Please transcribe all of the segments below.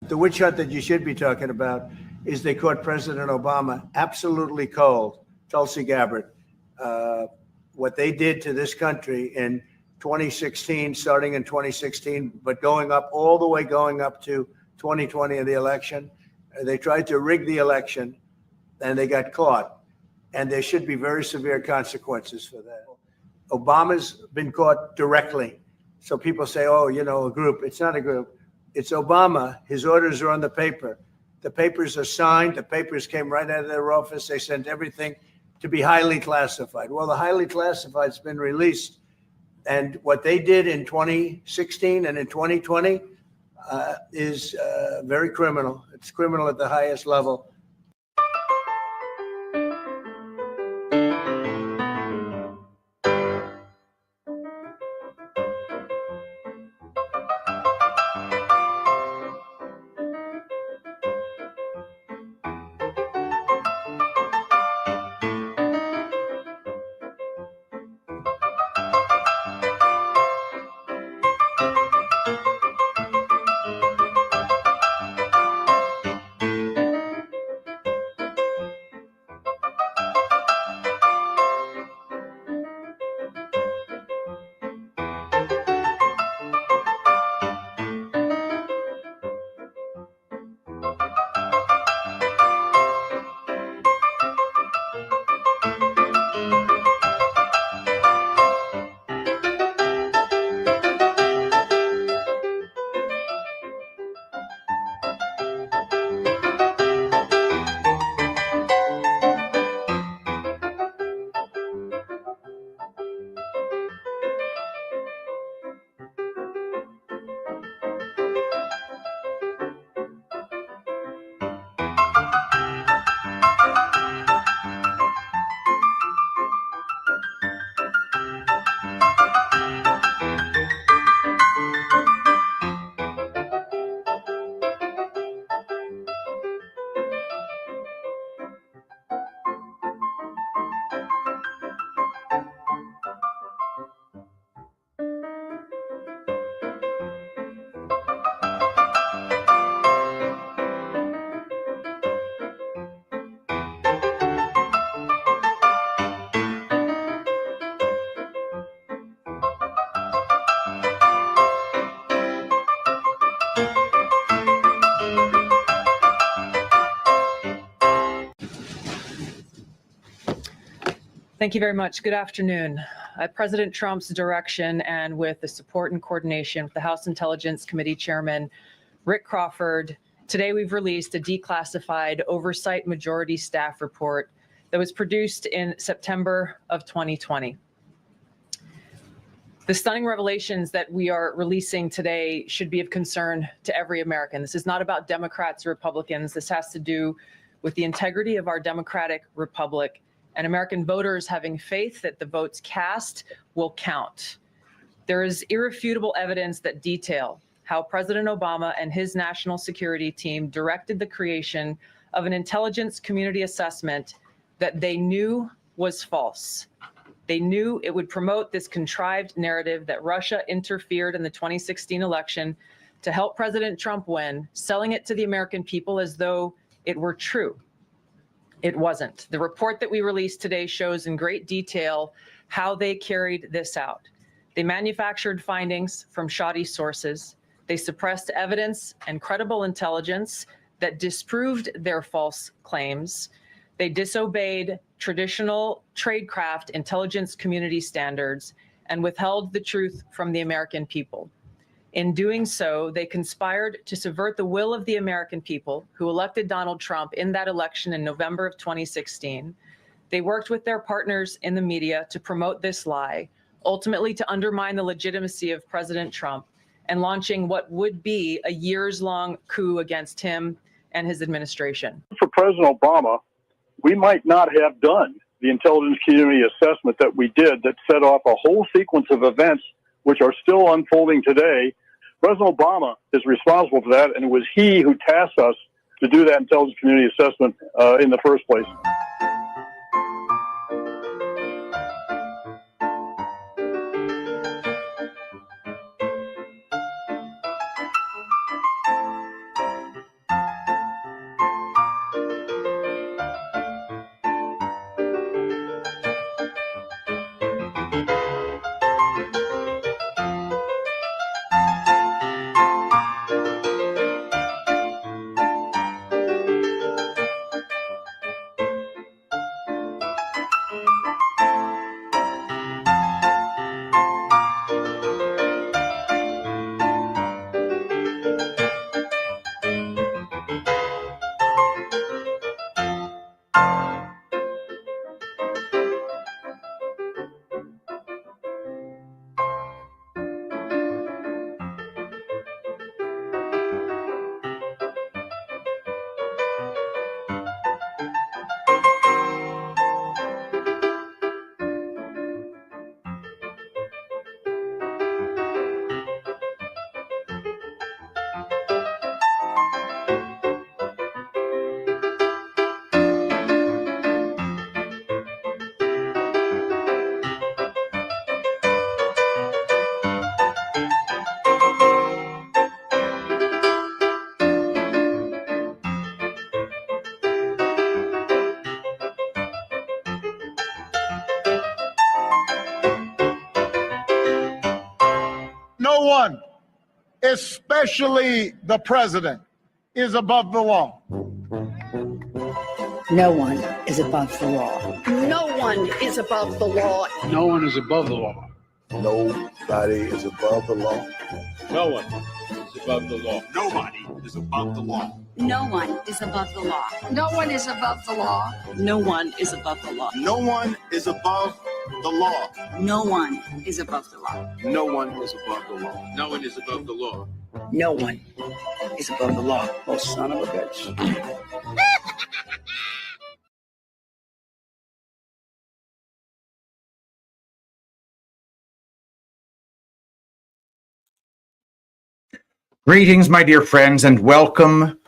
The witch hunt that you should be talking about is they caught President Obama absolutely cold, Tulsi Gabbard. What they did to this country in 2016, starting in 2016, but going up all the way going up to 2020 of the election. They tried to rig the election and they got caught. And there should be very severe consequences for that. Obama's been caught directly. So people say, oh, you know, a group. It's not a group. It's Obama. His orders are on the paper. The papers are signed. The papers came right out of their office. They sent everything to be highly classified. Well, the highly classified's been released. And what they did in 2016 and in 2020 is very criminal. It's criminal at the highest level. Thank you very much. Good afternoon. At President Trump's direction and with the support and coordination with the House Intelligence Committee Chairman Rick Crawford, today we've released a declassified Oversight Majority Staff report that was produced in September of 2020. The stunning revelations that we are releasing today should be of concern to every American. This is not about Democrats or Republicans. This has to do with the integrity of our democratic republic and American voters having faith that the votes cast will count. There is irrefutable evidence that detail how President Obama and his national security team directed the creation of an intelligence community assessment that they knew was false. They knew it would promote this contrived narrative that Russia interfered in the 2016 election to help President Trump win, selling it to the American people as though it were true. It wasn't. The report that we released today shows in great detail how they carried this out. They manufactured findings from shoddy sources. They suppressed evidence and credible intelligence that disproved their false claims. They disobeyed traditional tradecraft intelligence community standards and withheld the truth from the American people. In doing so, they conspired to subvert the will of the American people who elected Donald Trump in that election in November of 2016. They worked with their partners in the media to promote this lie, ultimately to undermine the legitimacy of President Trump and launching what would be a years-long coup against him and his administration. For President Obama, we might not have done the intelligence community assessment that we did that set off a whole sequence of events which are still unfolding today. President Obama is responsible for that, and it was he who tasked us to do that intelligence community assessment in the first place. No one, especially the president, is above the law. No one is above the law. No one is above the law. No one is above the law. Nobody is above the law. No one is above the law. Nobody is above the law. No one is above the law. No one is above the law. No one is above the law. No one is above the law. No one is above the law. No one is above the law. No one is above the law. No one is above the law. Oh, son of a bitch. Greetings, my dear friends, and welcome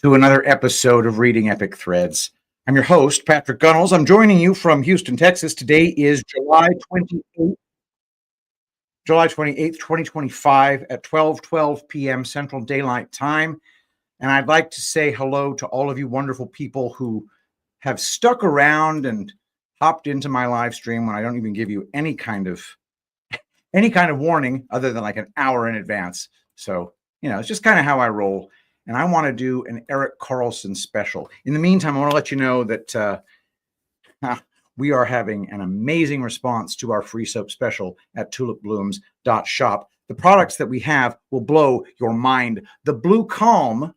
to another episode of Reading Epic Threads. I'm your host, Patrick Gunnels. I'm joining you from Houston, Texas. Today is July 28th, 2025 at 12:12 p.m. Central Daylight Time. And I'd like to say hello to all of you wonderful people who have stuck around and hopped into my live stream when I don't even give you any kind of warning other than like an hour in advance. So, it's just kind of how I roll. And I want to do an Erik Carlson special. In the meantime, I want to let you know that we are having an amazing response to our free soap special at tulipblooms.shop. The products that we have will blow your mind. The Blue Calm,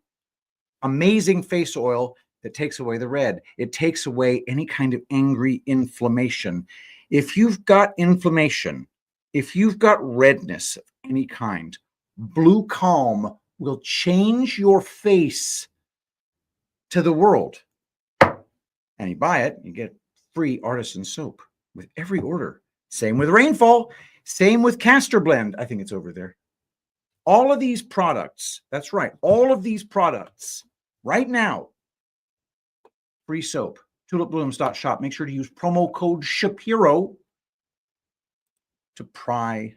amazing face oil that takes away the red. It takes away any kind of angry inflammation. If you've got inflammation, if you've got redness of any kind, Blue Calm will change your face to the world. And you buy it, you get free artisan soap with every order. Same with Rainfall, same with Castor Blend. I think it's over there. All of these products, that's right, all of these products right now, free soap, tulipblooms.shop. Make sure to use promo code Shapiro to pry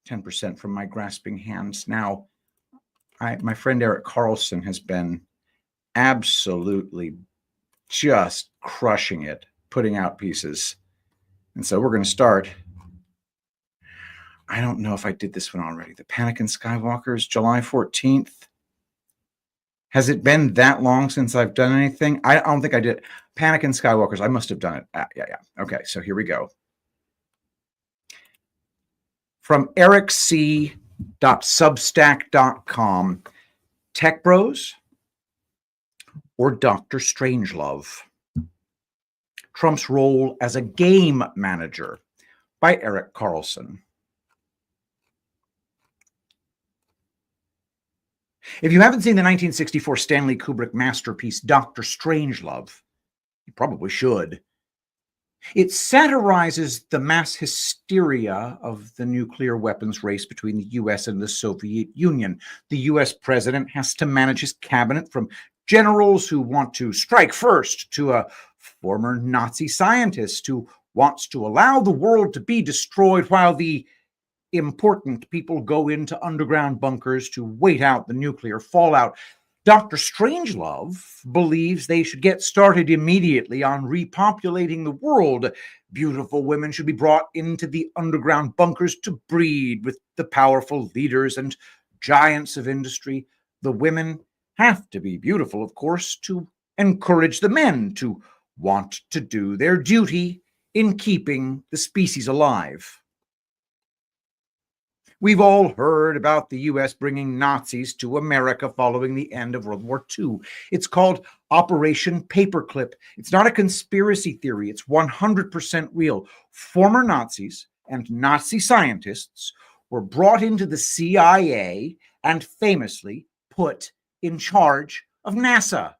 10% from my grasping hands. Now, my friend Erik Carlson has been absolutely just crushing it, putting out pieces. And so we're going to start. I don't know if I did this one already. The Panic in Skywalkers, July 14th. Has it been that long since I've done anything? I don't think I did. Panic in Skywalkers. I must have done it. Yeah. Okay, so here we go. From ericc.substack.com, Tech Bros or Dr. Strangelove? Trump's role as a game manager by Erik Carlson. If you haven't seen the 1964 Stanley Kubrick masterpiece, Dr. Strangelove, you probably should. It satirizes the mass hysteria of the nuclear weapons race between the U.S. and the Soviet Union. The U.S. president has to manage his cabinet from generals who want to strike first to a former Nazi scientist who wants to allow the world to be destroyed while the important people go into underground bunkers to wait out the nuclear fallout. Dr. Strangelove believes they should get started immediately on repopulating the world. Beautiful women should be brought into the underground bunkers to breed with the powerful leaders and giants of industry. The women have to be beautiful, of course, to encourage the men to want to do their duty in keeping the species alive. We've all heard about the U.S. bringing Nazis to America following the end of World War II. It's called Operation Paperclip. It's not a conspiracy theory. It's 100% real. Former Nazis and Nazi scientists were brought into the CIA and famously put in charge of NASA.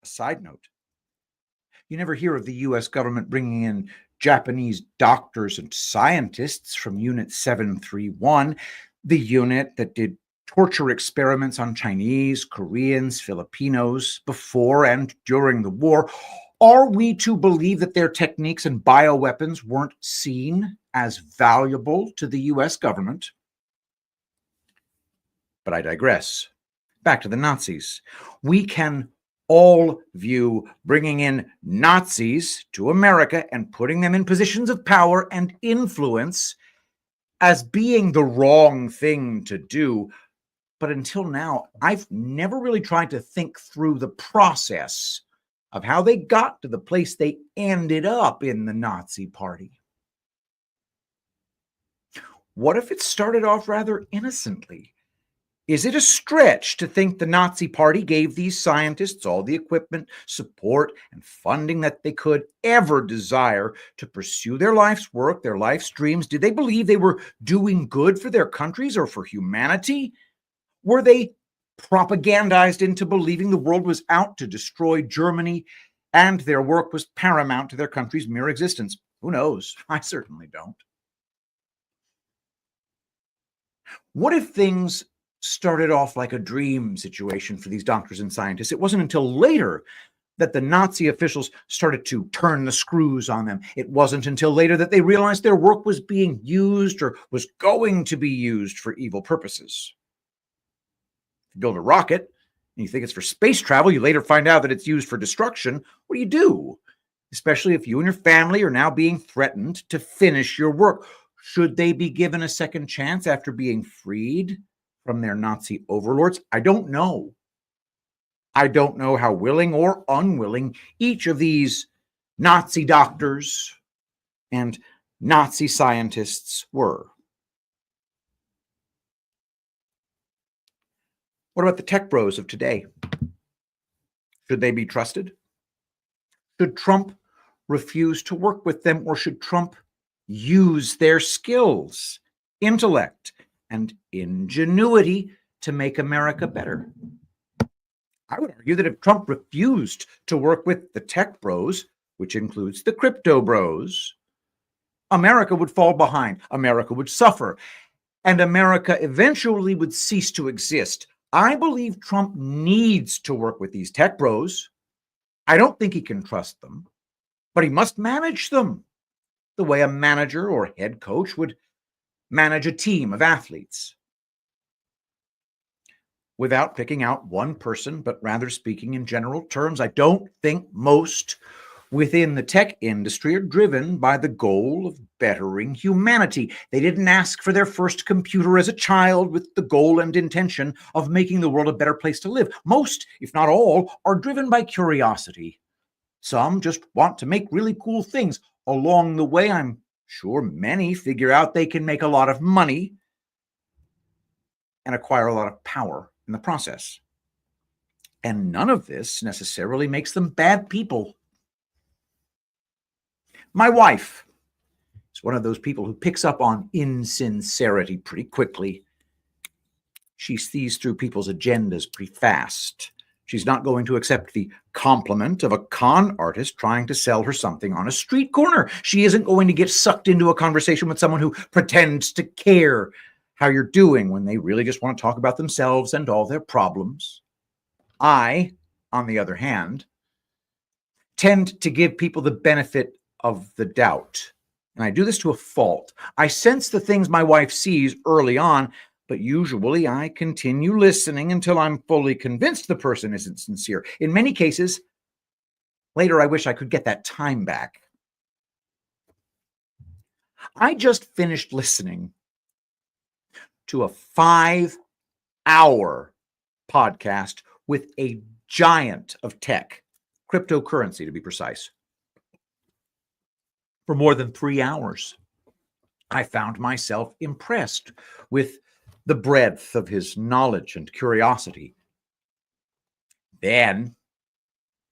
A side note, you never hear of the U.S. government bringing in Japanese doctors and scientists from Unit 731, the unit that did torture experiments on Chinese, Koreans, Filipinos before and during the war. Are we to believe that their techniques and bioweapons weren't seen as valuable to the U.S. government? But I digress. Back to the Nazis. We can all view bringing in Nazis to America and putting them in positions of power and influence as being the wrong thing to do. But until now, I've never really tried to think through the process of how they got to the place they ended up in the Nazi Party. What if it started off rather innocently? Is it a stretch to think the Nazi Party gave these scientists all the equipment, support, and funding that they could ever desire to pursue their life's work, their life's dreams? Did they believe they were doing good for their countries or for humanity? Were they propagandized into believing the world was out to destroy Germany and their work was paramount to their country's mere existence? Who knows? I certainly don't. What if things started off like a dream situation for these doctors and scientists? It wasn't until later that the Nazi officials started to turn the screws on them. It wasn't until later that they realized their work was being used or was going to be used for evil purposes. If you build a rocket and you think it's for space travel, you later find out that it's used for destruction. What do? Especially if you and your family are now being threatened to finish your work. Should they be given a second chance after being freed from their Nazi overlords? I don't know. I don't know how willing or unwilling each of these Nazi doctors and Nazi scientists were. What about the tech bros of today? Should they be trusted? Should Trump refuse to work with them, or should Trump use their skills, intellect, and ingenuity to make America better? I would argue that if Trump refused to work with the tech bros, which includes the crypto bros, America would fall behind, America would suffer, and America eventually would cease to exist. I believe Trump needs to work with these tech bros. I don't think he can trust them, but he must manage them the way a manager or head coach would manage a team of athletes. Without picking out one person, but rather speaking in general terms, I don't think most within the tech industry are driven by the goal of bettering humanity. They didn't ask for their first computer as a child with the goal and intention of making the world a better place to live. Most, if not all, are driven by curiosity. Some just want to make really cool things. Along the way, I'm sure many figure out they can make a lot of money and acquire a lot of power in the process. And none of this necessarily makes them bad people. My wife is one of those people who picks up on insincerity pretty quickly. She sees through people's agendas pretty fast. She's not going to accept the compliment of a con artist trying to sell her something on a street corner. She isn't going to get sucked into a conversation with someone who pretends to care how you're doing when they really just want to talk about themselves and all their problems. I, on the other hand, tend to give people the benefit of the doubt. And I do this to a fault. I sense the things my wife sees early on, but usually I continue listening until I'm fully convinced the person isn't sincere. In many cases, later I wish I could get that time back. I just finished listening to a 5-hour podcast with a giant of tech, cryptocurrency to be precise, for more than 3 hours. I found myself impressed with the breadth of his knowledge and curiosity. Then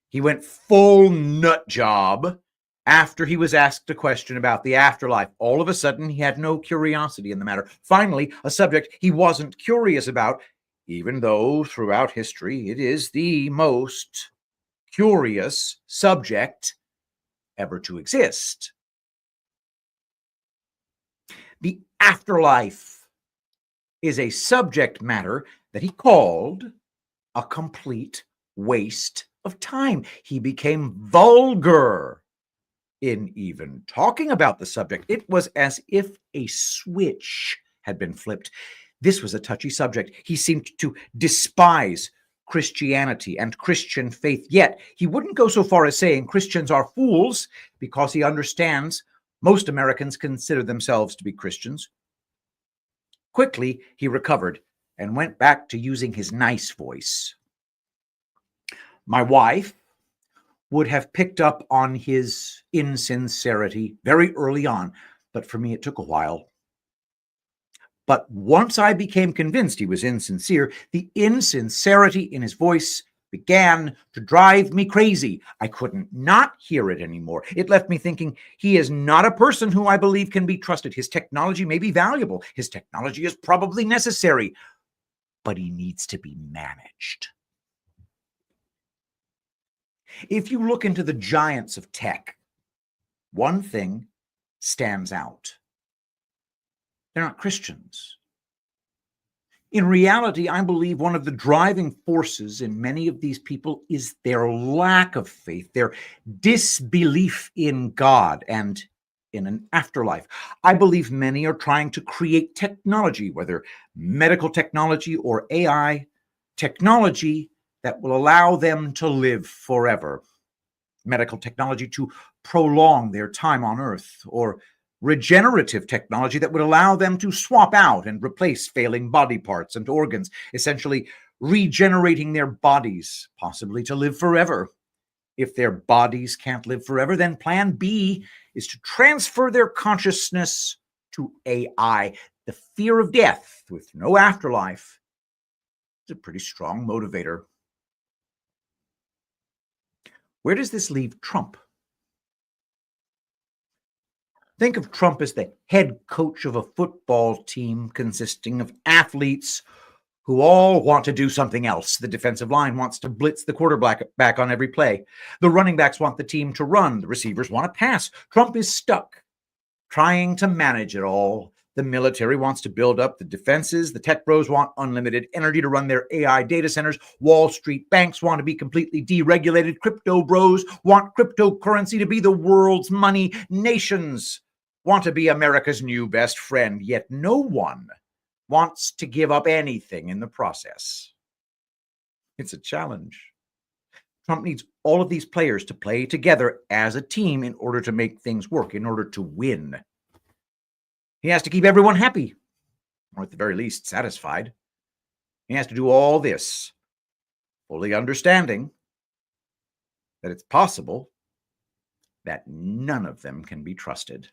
he went full nut job after he was asked a question about the afterlife. All of a sudden, he had no curiosity in the matter. Finally, a subject he wasn't curious about, even though throughout history it is the most curious subject ever to exist. The afterlife is a subject matter that he called a complete waste of time. He became vulgar in even talking about the subject. It was as if a switch had been flipped. This was a touchy subject. He seemed to despise Christianity and Christian faith, yet he wouldn't go so far as saying Christians are fools, because he understands most Americans consider themselves to be Christians. Quickly, he recovered and went back to using his nice voice. My wife would have picked up on his insincerity very early on, but for me, it took a while. But once I became convinced he was insincere, the insincerity in his voice began to drive me crazy. I couldn't not hear it anymore. It left me thinking he is not a person who I believe can be trusted. His technology may be valuable. His technology is probably necessary, but he needs to be managed. If you look into the giants of tech, one thing stands out. They're not Christians. In reality, I believe one of the driving forces in many of these people is their lack of faith, their disbelief in God and in an afterlife. I believe many are trying to create technology, whether medical technology or AI technology, that will allow them to live forever. Medical technology to prolong their time on Earth, or regenerative technology that would allow them to swap out and replace failing body parts and organs, essentially regenerating their bodies, possibly to live forever. If their bodies can't live forever, then plan B is to transfer their consciousness to AI. The fear of death with no afterlife is a pretty strong motivator. Where does this leave Trump? Think of Trump as the head coach of a football team consisting of athletes who all want to do something else. The defensive line wants to blitz the quarterback back on every play. The running backs want the team to run. The receivers want to pass. Trump is stuck trying to manage it all. The military wants to build up the defenses. The tech bros want unlimited energy to run their AI data centers. Wall Street banks want to be completely deregulated. Crypto bros want cryptocurrency to be the world's money. Nations want to be America's new best friend, yet no one wants to give up anything in the process. It's a challenge. Trump needs all of these players to play together as a team in order to make things work, in order to win. He has to keep everyone happy, or at the very least satisfied. He has to do all this, fully understanding that it's possible that none of them can be trusted.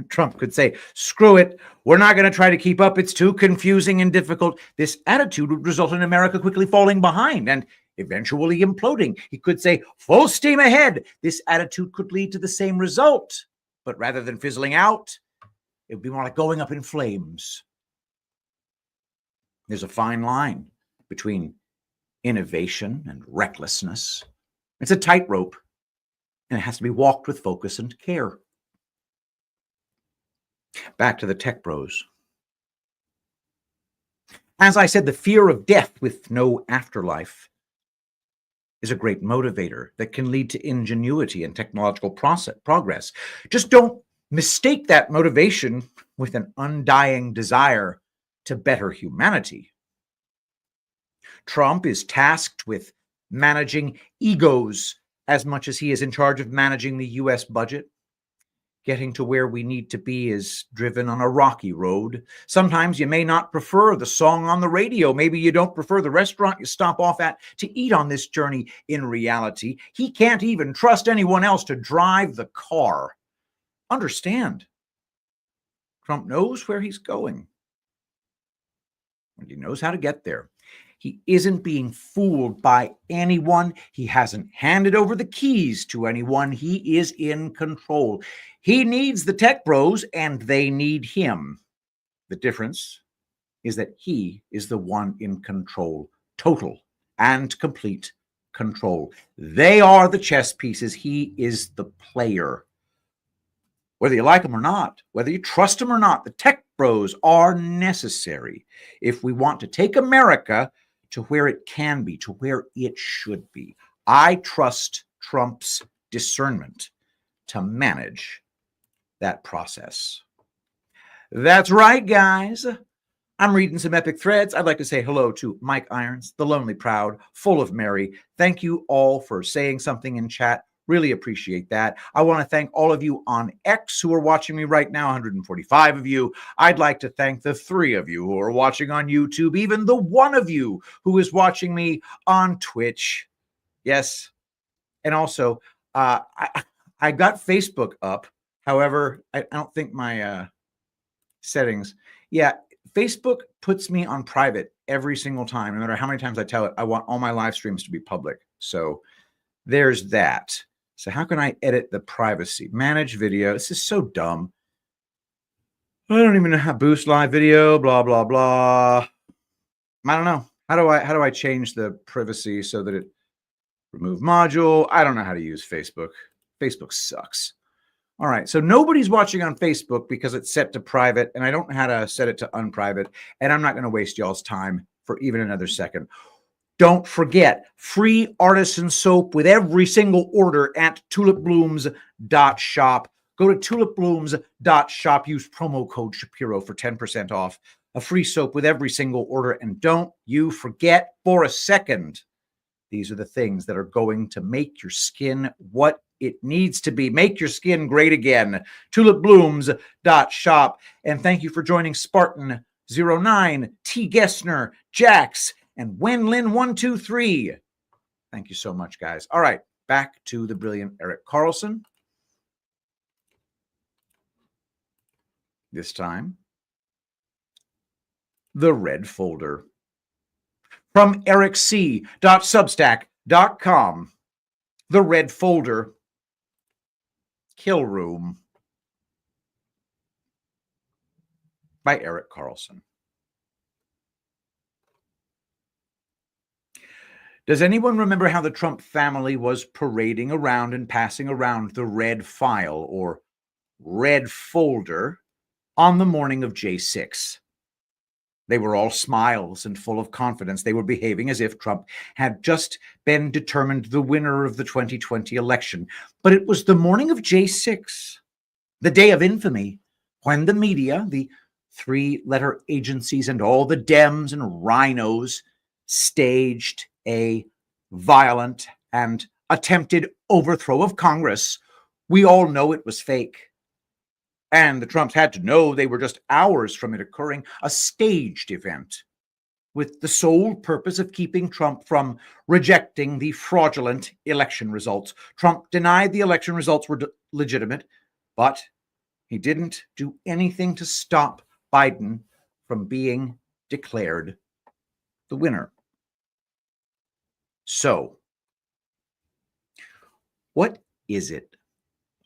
Trump could say, screw it, we're not going to try to keep up, it's too confusing and difficult. This attitude would result in America quickly falling behind and eventually imploding. He could say, full steam ahead. This attitude could lead to the same result, but rather than fizzling out, it would be more like going up in flames. There's a fine line between innovation and recklessness. It's a tightrope, and it has to be walked with focus and care. Back to the tech bros. As I said, the fear of death with no afterlife is a great motivator that can lead to ingenuity and technological progress. Just don't mistake that motivation with an undying desire to better humanity. Trump is tasked with managing egos as much as he is in charge of managing the U.S. budget. Getting to where we need to be is driven on a rocky road. Sometimes you may not prefer the song on the radio. Maybe you don't prefer the restaurant you stop off at to eat on this journey. In reality, he can't even trust anyone else to drive the car. Understand, Trump knows where he's going, and he knows how to get there. He isn't being fooled by anyone. He hasn't handed over the keys to anyone. He is in control. He needs the tech bros, and they need him. The difference is that he is the one in control, total and complete control. They are the chess pieces. He is the player. Whether you like them or not, whether you trust them or not, the tech bros are necessary if we want to take America to where it can be, to where it should be. I trust Trump's discernment to manage that process. That's right, guys. I'm reading some epic threads. I'd like to say hello to Mike Irons, the Lonely Proud, Full of Mary. Thank you all for saying something in chat. Really appreciate that. I want to thank all of you on X who are watching me right now, 145 of you. I'd like to thank the 3 of you who are watching on YouTube, even the 1 of you who is watching me on Twitch. Yes. And also, I got Facebook up. However, I don't think my settings. Yeah, Facebook puts me on private every single time, no matter how many times I tell it. I want all my live streams to be public. So there's that. So how can I edit the privacy? Manage video. This is so dumb. I don't even know how to boost live video, blah, blah, blah. I don't know. How do I change the privacy so that it remove module? I don't know how to use Facebook. Facebook sucks. All right. So nobody's watching on Facebook because it's set to private, and I don't know how to set it to unprivate, and I'm not going to waste y'all's time for even another second. Don't forget, free artisan soap with every single order at tulipblooms.shop. Go to tulipblooms.shop. Use promo code Shapiro for 10% off. A free soap with every single order. And don't you forget for a second, these are the things that are going to make your skin what it needs to be. Make your skin great again. tulipblooms.shop. And thank you for joining Spartan09, T. Gessner, Jax, and Wenlin123. Thank you so much, guys. All right, back to the brilliant Erik Carlson. This time, the red folder. From ericc.substack.com, the red folder, Kill Room, by Erik Carlson. Does anyone remember how the Trump family was parading around and passing around the red file or red folder on the morning of J6? They were all smiles and full of confidence. They were behaving as if Trump had just been determined the winner of the 2020 election. But it was the morning of J6, the day of infamy, when the media, the 3-letter agencies, and all the Dems and rhinos staged a violent and attempted overthrow of Congress. We all know it was fake. And the Trumps had to know they were just hours from it occurring, a staged event with the sole purpose of keeping Trump from rejecting the fraudulent election results. Trump denied the election results were legitimate, but he didn't do anything to stop Biden from being declared the winner. So, what is it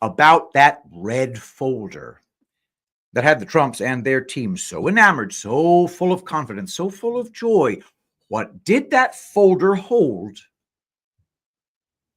about that red folder that had the Trumps and their team so enamored, so full of confidence, so full of joy? What did that folder hold?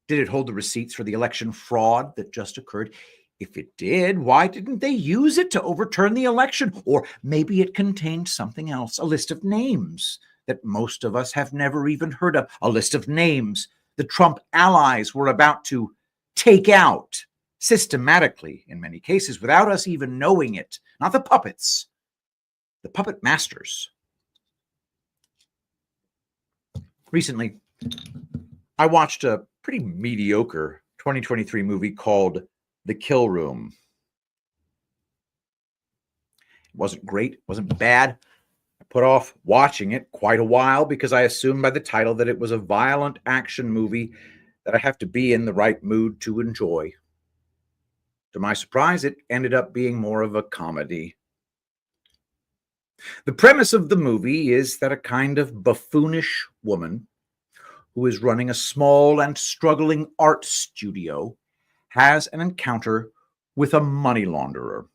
Did it hold the receipts for the election fraud that just occurred? If it did, why didn't they use it to overturn the election? Or maybe it contained something else, a list of names that most of us have never even heard of, a list of names the Trump allies were about to take out systematically, in many cases, without us even knowing it. Not the puppets, the puppet masters. Recently, I watched a pretty mediocre 2023 movie called The Kill Room. It wasn't great, it wasn't bad. I put off watching it quite a while because I assumed by the title that it was a violent action movie that I have to be in the right mood to enjoy. To my surprise, it ended up being more of a comedy. The premise of the movie is that a kind of buffoonish woman who is running a small and struggling art studio has an encounter with a money launderer,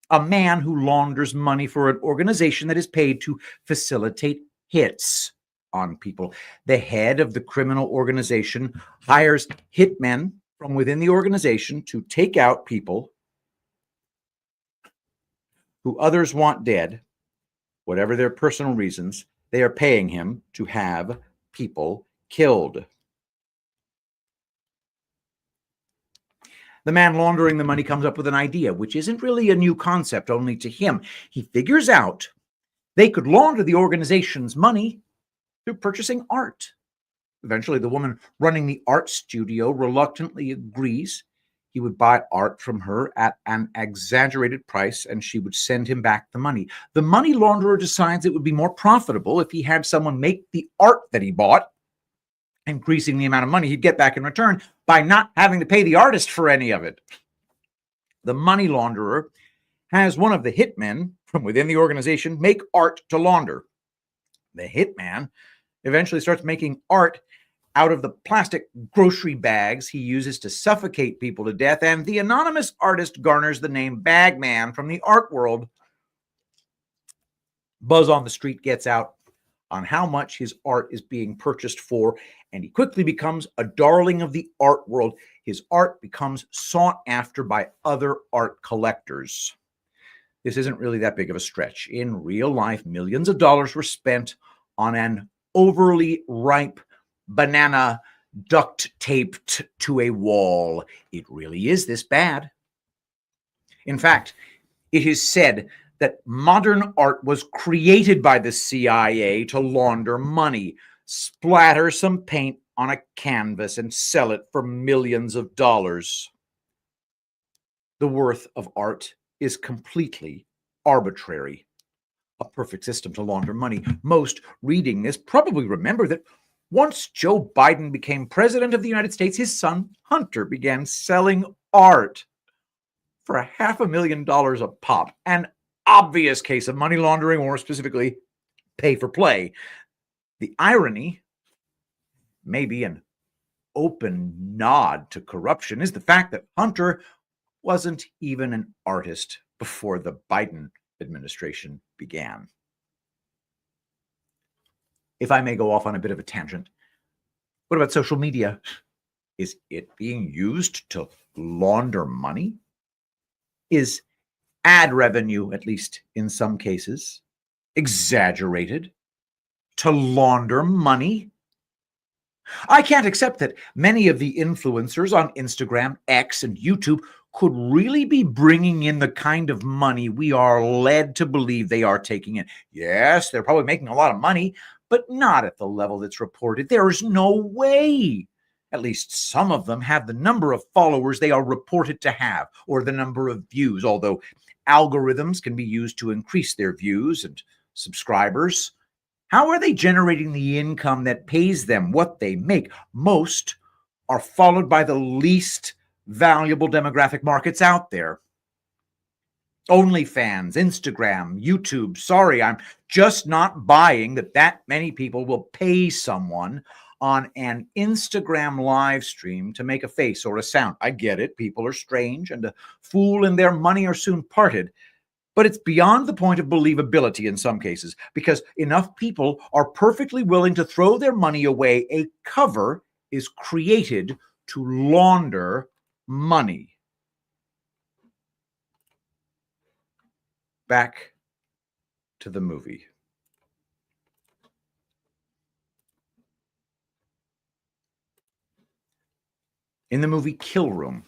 a man who launders money for an organization that is paid to facilitate hits on people. The head of the criminal organization hires hitmen from within the organization to take out people who others want dead, whatever their personal reasons. They are paying him to have people killed. The man laundering the money comes up with an idea, which isn't really a new concept only to him. He figures out they could launder the organization's money through purchasing art. Eventually, the woman running the art studio reluctantly agrees. He would buy art from her at an exaggerated price, and she would send him back the money. The money launderer decides it would be more profitable if he had someone make the art that he bought, increasing the amount of money he'd get back in return by not having to pay the artist for any of it. The money launderer has one of the hitmen from within the organization make art to launder. The hitman eventually starts making art out of the plastic grocery bags he uses to suffocate people to death, and the anonymous artist garners the name Bagman from the art world. Buzz on the street gets out on how much his art is being purchased for, and he quickly becomes a darling of the art world. His art becomes sought after by other art collectors. This isn't really that big of a stretch. In real life, millions of dollars were spent on an overly ripe banana duct taped to a wall. It really is this bad. In fact, it is said that modern art was created by the CIA to launder money, splatter some paint on a canvas, and sell it for millions of dollars. The worth of art is completely arbitrary. A perfect system to launder money. Most reading this probably remember that once Joe Biden became president of the United States, his son Hunter began selling art for $500,000 a pop. An obvious case of money laundering, or specifically pay for play. The irony, maybe an open nod to corruption, is the fact that Hunter wasn't even an artist before the Biden administration began. If I may go off on a bit of a tangent, what about social media? Is it being used to launder money? Is ad revenue, at least in some cases, exaggerated to launder money? I can't accept that many of the influencers on Instagram, X, and YouTube could really be bringing in the kind of money we are led to believe they are taking in. Yes, they're probably making a lot of money, but not at the level that's reported. There is no way. At least some of them have the number of followers they are reported to have, or the number of views, although algorithms can be used to increase their views and subscribers. How are they generating the income that pays them what they make? Most are followed by the least valuable demographic markets out there. OnlyFans, Instagram, YouTube. Sorry, I'm just not buying that many people will pay someone on an Instagram live stream to make a face or a sound. I get it. People are strange, and a fool and their money are soon parted. But it's beyond the point of believability in some cases, because enough people are perfectly willing to throw their money away. A cover is created to launder money. Back to the movie. In the movie Kill Room,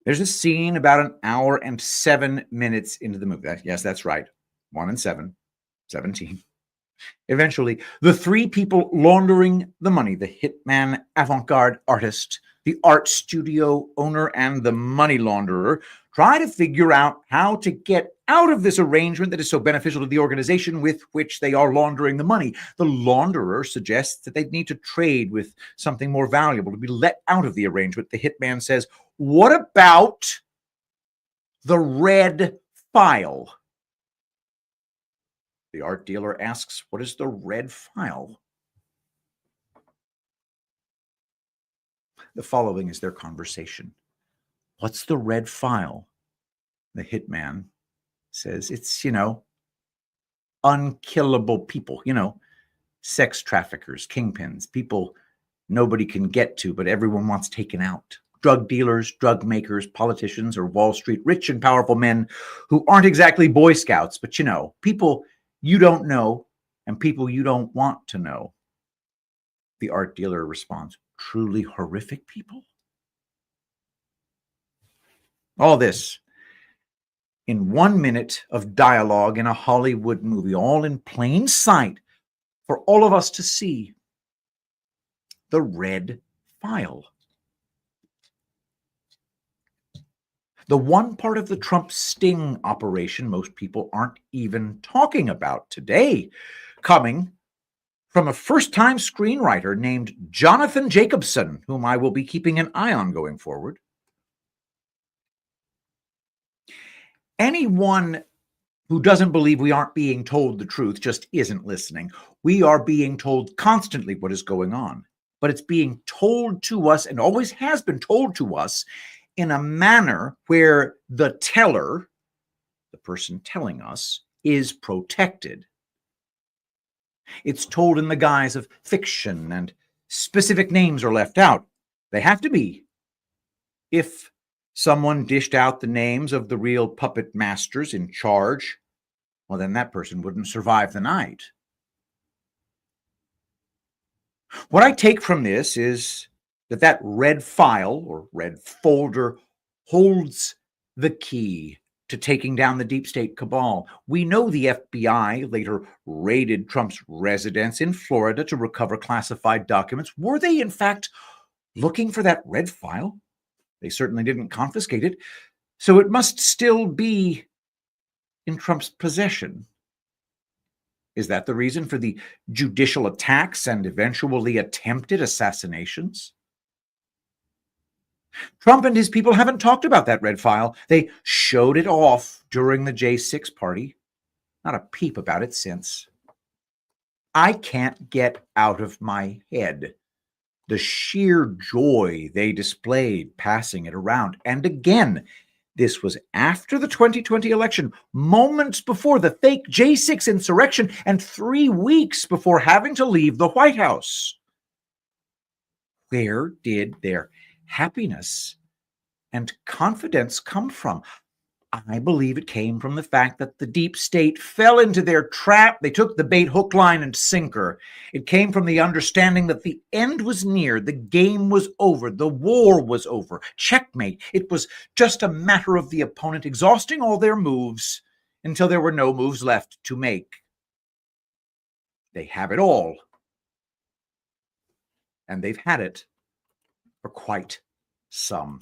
there's a scene about an hour and 7 minutes into the movie. Yes, that's right. 1 and 7, 17. Eventually, the three people laundering the money, the hitman, avant-garde artist, the art studio owner, and the money launderer, try to figure out how to get out of this arrangement that is so beneficial to the organization with which they are laundering the money. The launderer suggests that they need to trade with something more valuable to be let out of the arrangement. The hitman says, "What about the red file?" The art dealer asks, "What is the red file?" The following is their conversation. "What's the red file?" The hitman says, "It's, unkillable people, sex traffickers, kingpins, people nobody can get to, but everyone wants taken out. Drug dealers, drug makers, politicians, or Wall Street, rich and powerful men who aren't exactly Boy Scouts, but people you don't know and people you don't want to know." The art dealer responds, "Truly horrific people?" All this in 1 minute of dialogue in a Hollywood movie, all in plain sight for all of us to see. the red file. The one part of the Trump sting operation most people aren't even talking about today, coming from a first-time screenwriter named Jonathan Jacobson, whom I will be keeping an eye on going forward. Anyone who doesn't believe we aren't being told the truth just isn't listening. We are being told constantly what is going on, but it's being told to us, and always has been told to us, in a manner where the teller, the person telling us, is protected. It's told in the guise of fiction, and specific names are left out. They have to be. If someone dished out the names of the real puppet masters in charge, well, then that person wouldn't survive the night. What I take from this is that red file or red folder holds the key to taking down the deep state cabal. We know the FBI later raided Trump's residence in Florida to recover classified documents. Were they, in fact, looking for that red file? They certainly didn't confiscate it, so it must still be in Trump's possession. Is that the reason for the judicial attacks and eventually attempted assassinations? Trump and his people haven't talked about that red file. They showed it off during the J6 party. Not a peep about it since. I can't get out of my head the sheer joy they displayed passing it around. And again, this was after the 2020 election, moments before the fake J6 insurrection, and 3 weeks before having to leave the White House. Where did their happiness and confidence come from? I believe it came from the fact that the deep state fell into their trap. They took the bait, hook, line, and sinker. It came from the understanding that the end was near, the game was over, the war was over, checkmate. It was just a matter of the opponent exhausting all their moves until there were no moves left to make. They have it all. And they've had it for quite some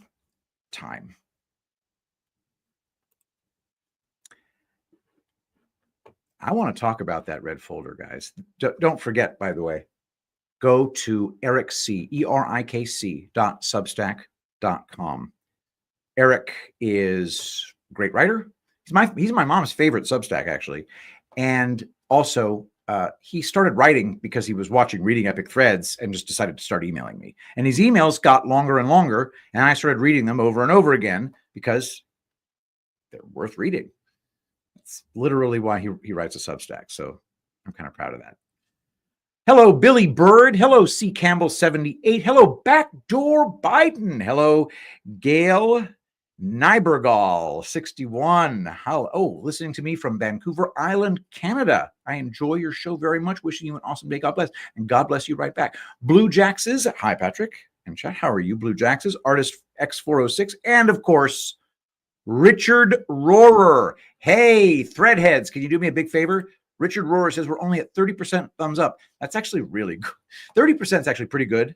time. I want to talk about that red folder, guys. Don't forget, by the way, go to Erik C, ERIKC.substack.com. Erik is a great writer. He's my mom's favorite Substack, actually. And also, he started writing because he was watching Reading Epic Threads and just decided to start emailing me. And his emails got longer and longer, and I started reading them over and over again because they're worth reading. That's literally why he writes a Substack. So I'm kind of proud of that. Hello, Billy Bird. Hello, C. Campbell 78. Hello, Backdoor Biden. Hello, Gail Nybergall 61. Listening to me from Vancouver Island, Canada. I enjoy your show very much. Wishing you an awesome day. God bless. And God bless you right back. Blue Jaxes. Hi, Patrick and chat. How are you, Blue Jaxes? Artist X406. And of course, Richard Rohrer. Hey, Threadheads, can you do me a big favor? Richard Rohrer says we're only at 30% thumbs up. That's actually really good. 30% is actually pretty good.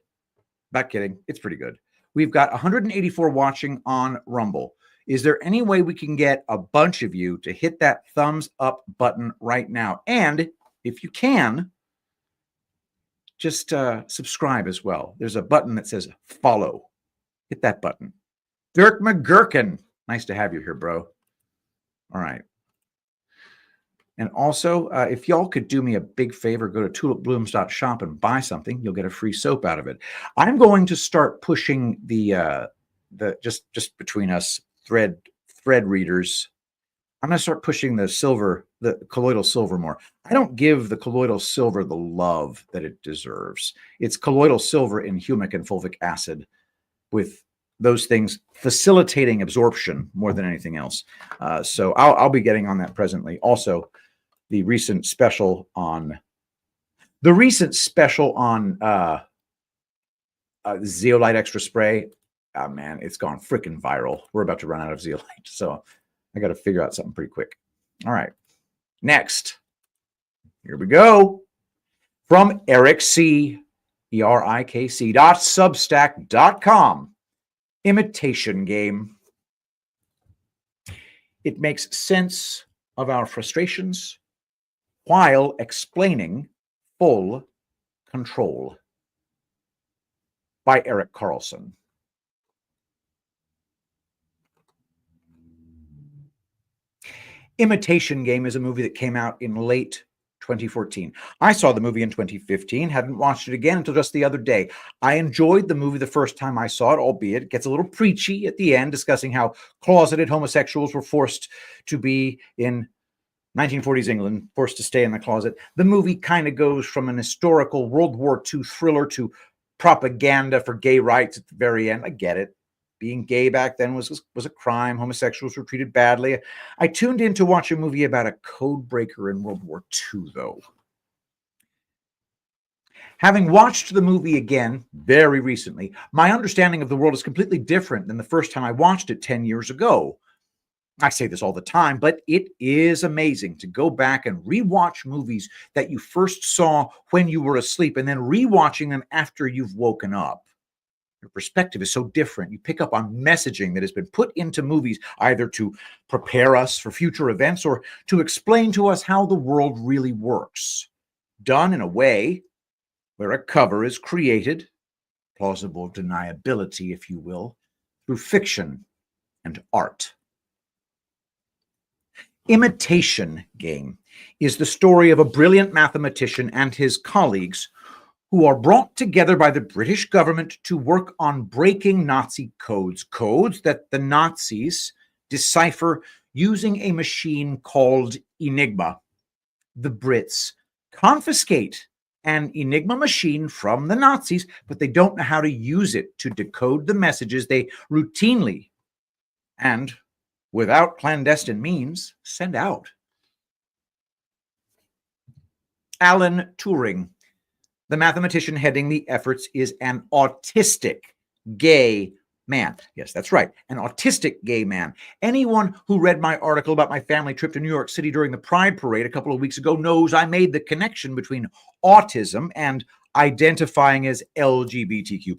Not kidding. It's pretty good. We've got 184 watching on Rumble. Is there any way we can get a bunch of you to hit that thumbs up button right now? And if you can, just subscribe as well. There's a button that says follow. Hit that button. Dirk McGurkin. Nice to have you here, bro. All right. And also, if y'all could do me a big favor, go to tulipblooms.shop and buy something. You'll get a free soap out of it. I'm going to start pushing the just between us thread readers. I'm going to start pushing the colloidal silver more. I don't give the colloidal silver the love that it deserves. It's colloidal silver in humic and fulvic acid, with those things facilitating absorption more than anything else. So I'll be getting on that presently. Also, the recent special on Zeolite Extra Spray. Oh man, it's gone freaking viral. We're about to run out of Zeolite, so I got to figure out something pretty quick. All right, next, here we go from Erik C. ERIKC.substack.com. Imitation Game. It makes sense of our frustrations while explaining full control. By Erik Carlson. Imitation Game is a movie that came out in late 2014. I saw the movie in 2015, hadn't watched it again until just the other day. I enjoyed the movie the first time I saw it, albeit it gets a little preachy at the end, discussing how closeted homosexuals were forced to be in 1940s England, forced to stay in the closet. The movie kind of goes from an historical World War II thriller to propaganda for gay rights at the very end. I get it. Being gay back then was a crime. Homosexuals were treated badly. I tuned in to watch a movie about a code breaker in World War II, though. Having watched the movie again very recently, my understanding of the world is completely different than the first time I watched it 10 years ago. I say this all the time, but it is amazing to go back and rewatch movies that you first saw when you were asleep and then rewatching them after you've woken up. Your perspective is so different. You pick up on messaging that has been put into movies either to prepare us for future events or to explain to us how the world really works. Done in a way where a cover is created, plausible deniability, if you will, through fiction and art. Imitation Game is the story of a brilliant mathematician and his colleagues who are brought together by the British government to work on breaking Nazi codes that the Nazis decipher using a machine called Enigma. The Brits confiscate an Enigma machine from the Nazis, but they don't know how to use it to decode the messages they routinely and without clandestine means send out. Alan Turing, the mathematician heading the efforts, is an autistic gay man. Yes, that's right, an autistic gay man. Anyone who read my article about my family trip to New York City during the Pride Parade a couple of weeks ago knows I made the connection between autism and identifying as LGBTQ+.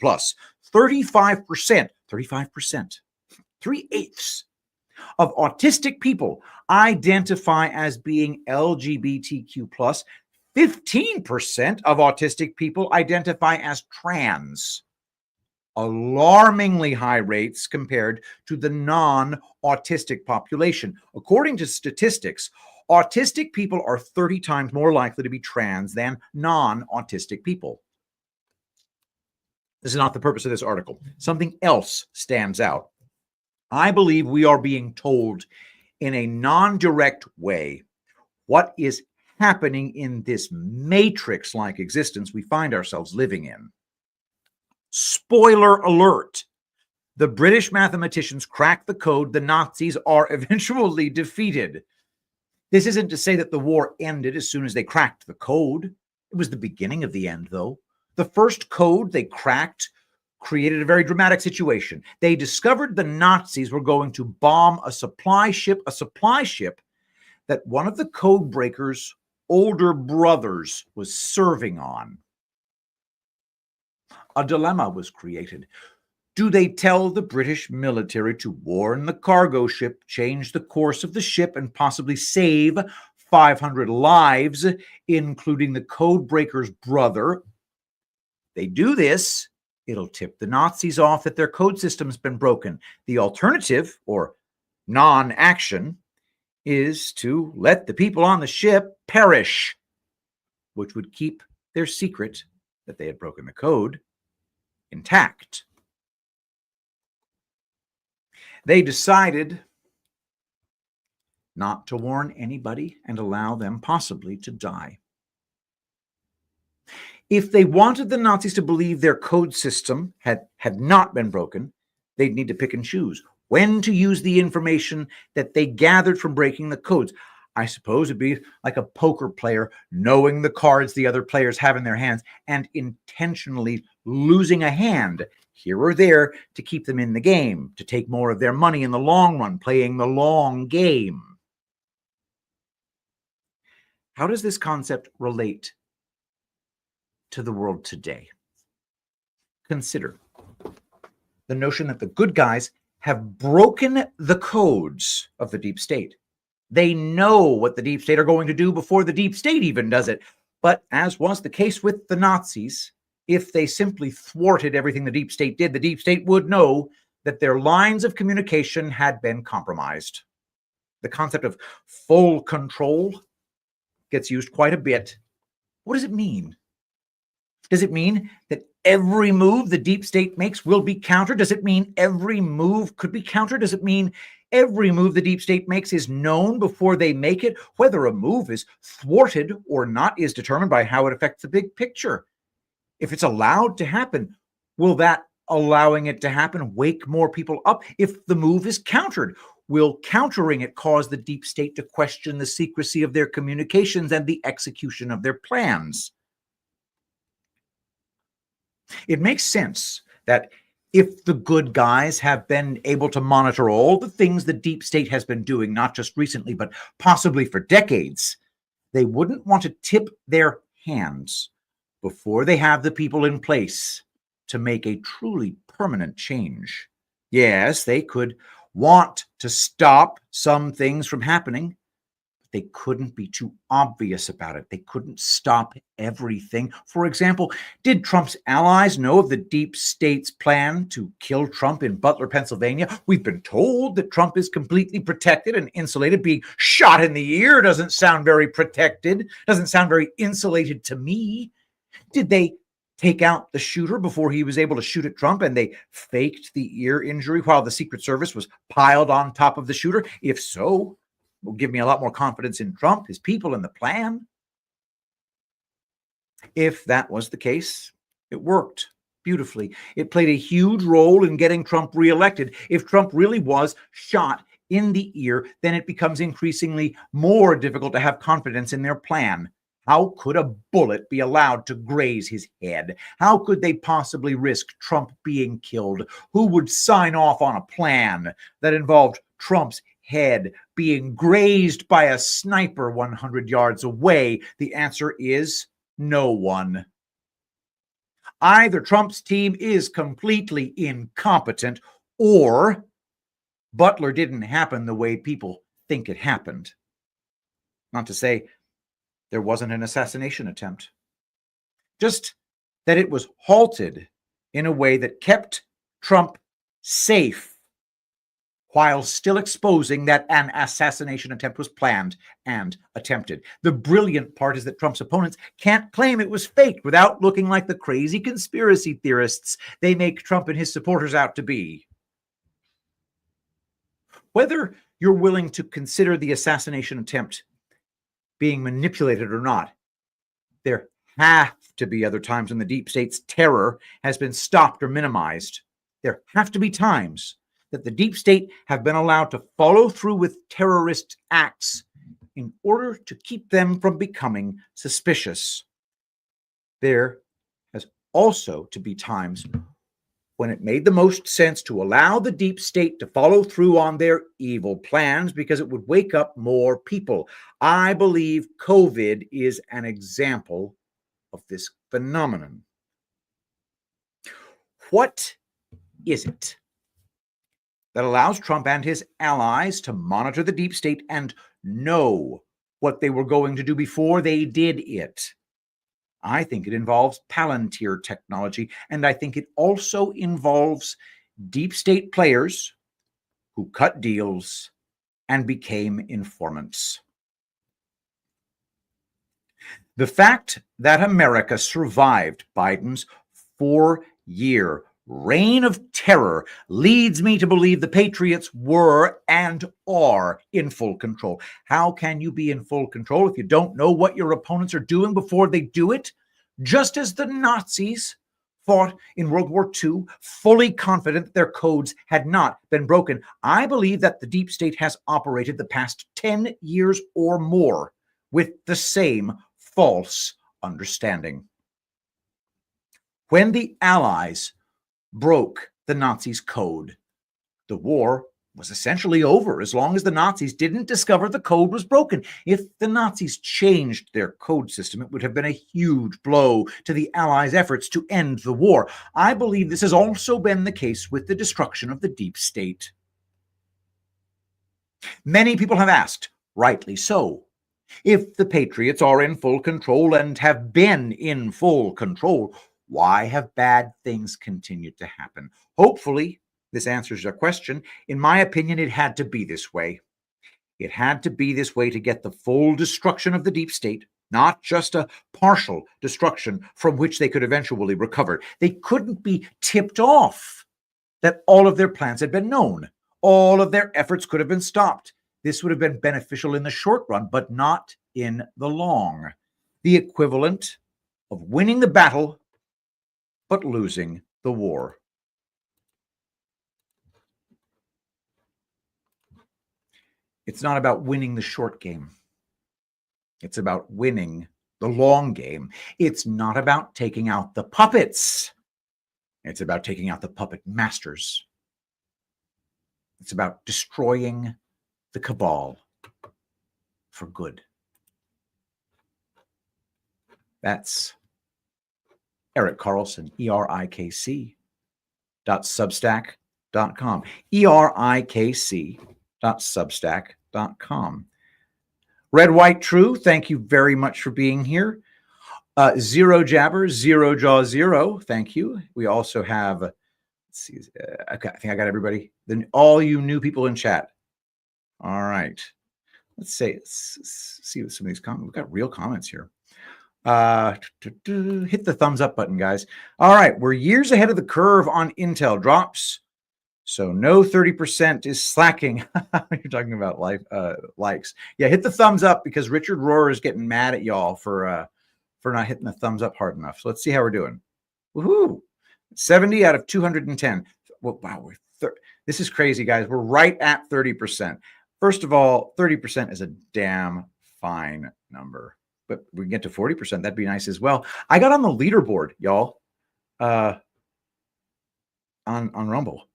35%, 3/8 of autistic people identify as being LGBTQ+. 15% of autistic people identify as trans. Alarmingly high rates compared to the non-autistic population. According to statistics, autistic people are 30 times more likely to be trans than non-autistic people. This is not the purpose of this article. Something else stands out. I believe we are being told in a non-direct way what is happening in this matrix-like existence we find ourselves living in. Spoiler alert. The British mathematicians crack the code. The Nazis are eventually defeated. This isn't to say that the war ended as soon as they cracked the code. It was the beginning of the end, though. The first code they cracked created a very dramatic situation. They discovered the Nazis were going to bomb a supply ship that one of the code breakers' older brothers was serving on. A dilemma was created. Do they tell the British military to warn the cargo ship, change the course of the ship, and possibly save 500 lives, including the code breaker's brother? They do this, it'll tip the Nazis off that their code system's been broken. The alternative, or non-action, is to let the people on the ship perish, which would keep their secret that they had broken the code intact. They decided not to warn anybody and allow them possibly to die. If they wanted the Nazis to believe their code system had not been broken, they'd need to pick and choose when to use the information that they gathered from breaking the codes. I suppose it'd be like a poker player knowing the cards the other players have in their hands and intentionally losing a hand here or there to keep them in the game, to take more of their money in the long run, playing the long game. How does this concept relate to the world today? consider the notion that the good guys have broken the codes of the deep state. They know what the deep state are going to do before the deep state even does it. But as was the case with the Nazis, if they simply thwarted everything the deep state did, the deep state would know that their lines of communication had been compromised. The concept of full control gets used quite a bit. What does it mean? Does it mean that every move the deep state makes will be countered? Does it mean every move could be countered? Does it mean every move the deep state makes is known before they make it? Whether a move is thwarted or not is determined by how it affects the big picture. If it's allowed to happen, will that allowing it to happen wake more people up? If the move is countered, will countering it cause the deep state to question the secrecy of their communications and the execution of their plans? It makes sense that if the good guys have been able to monitor all the things the deep state has been doing, not just recently, but possibly for decades, they wouldn't want to tip their hands before they have the people in place to make a truly permanent change. Yes, they could want to stop some things from happening, but they couldn't be too obvious about it. They couldn't stop everything. For example, did Trump's allies know of the deep state's plan to kill Trump in Butler, Pennsylvania? We've been told that Trump is completely protected and insulated. Being shot in the ear doesn't sound very protected, doesn't sound very insulated to me. Did they take out the shooter before he was able to shoot at Trump and they faked the ear injury while the Secret Service was piled on top of the shooter? If so, it will give me a lot more confidence in Trump, his people, and the plan. If that was the case, it worked beautifully. It played a huge role in getting Trump reelected. If Trump really was shot in the ear, then it becomes increasingly more difficult to have confidence in their plan. How could a bullet be allowed to graze his head? How could they possibly risk Trump being killed? Who would sign off on a plan that involved Trump's head being grazed by a sniper 100 yards away? The answer is no one. Either Trump's team is completely incompetent, or Butler didn't happen the way people think it happened. Not to say there wasn't an assassination attempt, just that it was halted in a way that kept Trump safe while still exposing that an assassination attempt was planned and attempted. The brilliant part is that Trump's opponents can't claim it was faked without looking like the crazy conspiracy theorists they make Trump and his supporters out to be. Whether you're willing to consider the assassination attempt being manipulated or not, there have to be other times when the deep state's terror has been stopped or minimized. There have to be times that the deep state have been allowed to follow through with terrorist acts in order to keep them from becoming suspicious. There has also to be times when it made the most sense to allow the deep state to follow through on their evil plans because it would wake up more people. I believe COVID is an example of this phenomenon. What is it that allows Trump and his allies to monitor the deep state and know what they were going to do before they did it? I think it involves Palantir technology, and I think it also involves deep state players who cut deals and became informants. The fact that America survived Biden's 4-year reign of terror leads me to believe the patriots were and are in full control. How can you be in full control if you don't know what your opponents are doing before they do it? Just as the Nazis fought in World War II, fully confident that their codes had not been broken, I believe that the deep state has operated the past 10 years or more with the same false understanding. When the Allies broke the Nazis' code, the war was essentially over as long as the Nazis didn't discover the code was broken. If the Nazis changed their code system, it would have been a huge blow to the Allies' efforts to end the war. I believe this has also been the case with the destruction of the deep state. Many people have asked, rightly so, if the Patriots are in full control and have been in full control, why have bad things continued to happen? Hopefully, this answers your question. In my opinion, it had to be this way. It had to be this way to get the full destruction of the deep state, not just a partial destruction from which they could eventually recover. They couldn't be tipped off that all of their plans had been known. All of their efforts could have been stopped. This would have been beneficial in the short run, but not in the long. The equivalent of winning the battle, but losing the war. It's not about winning the short game. It's about winning the long game. It's not about taking out the puppets. It's about taking out the puppet masters. It's about destroying the cabal for good. That's Erik Carlson, ERIKC.substack.com. ERIKC.substack.com. Red, White, True, thank you very much for being here. Zero Jabber, Zero Jaw Zero, thank you. We also have, let's see, I think I got everybody. Then all you new people in chat. All right. Let's see what some of these comments. We've got real comments here. Hit the thumbs up button, guys. All right. We're years ahead of the curve on Intel drops. So no 30% is slacking. You're talking about likes. Yeah, hit the thumbs up because Richard Rohr is getting mad at y'all for not hitting the thumbs up hard enough. So let's see how we're doing. Woohoo! 70 out of 210. Well, wow, this is crazy, guys. We're right at 30%. First of all, 30% is a damn fine number. But we can get to 40%. That'd be nice as well. I got on the leaderboard, y'all, on Rumble.